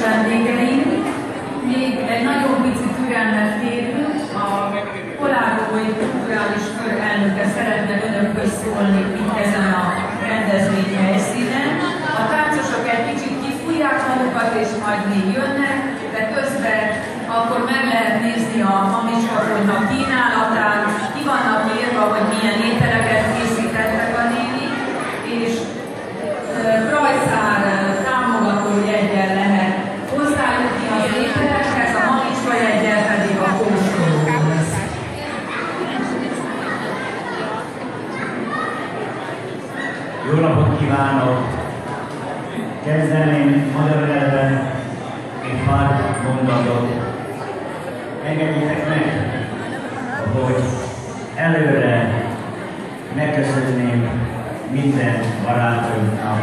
vendégeink, még egy nagyon pici türelmet kérünk, a Kolárói Kulturális Kör elnöke szeretne önökhöz szólni itt ezen a rendezvény helyszínen. A táncosok egy kicsit kifújják magukat és majd még jönnek, de közben akkor meg lehet nézni a Mamiskakonyha kínálatát, ki vannak írva, hogy milyen ételeket készítettek a nénik, és rajzár támogató jeggyel lehet hozzájutni az ételekhez, a Mamiska jeggyel pedig a kóstoló lesz. Jó napot kívánok! Kezdeném magyar nyelven egy pár mondatot. Engedjétek meg, hogy előre megköszönném minden barátunknak,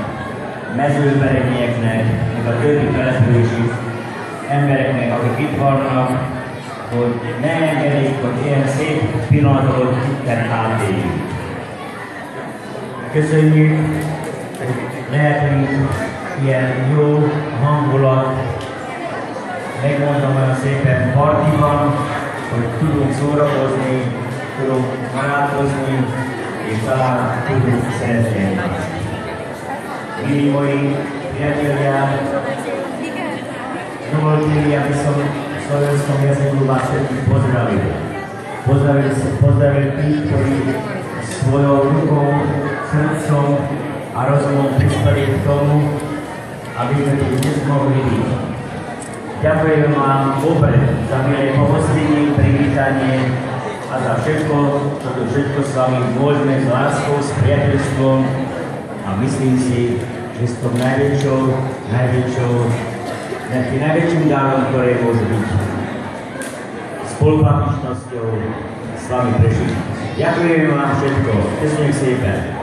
mezőberegieknek, meg a többi települési embereknek, akik itt vannak, hogy ne engedjék, hogy ilyen szép pillanatot itten átéljük. Köszönjük, hogy lehetünk ilyen jó hangulat, megmondom olyan szépen partiban, hogy tudunk szórakozni, tudunk barátkozni, és talán tudunk szeretni. Milí moji priatelia, dovolte mi, aby som v slovenskom jazyku vás všetkých pozdravil. Pozdravil tých, ktorí svojou rukou, srdcom a rozumom prispeli k tomu, aby sme tu dnes mohli byť. Ďakujem vám vopred za milé pohostenie, privítanie a za všetko, čo tu všetko s vami môžeme s láskou, s priateľstvom a myslím si, že s tou najväčším dárom, ktoré môže byť spolupatričnosťou s vami prežiť. Ďakujem vám všetko. Köszönjük szépen!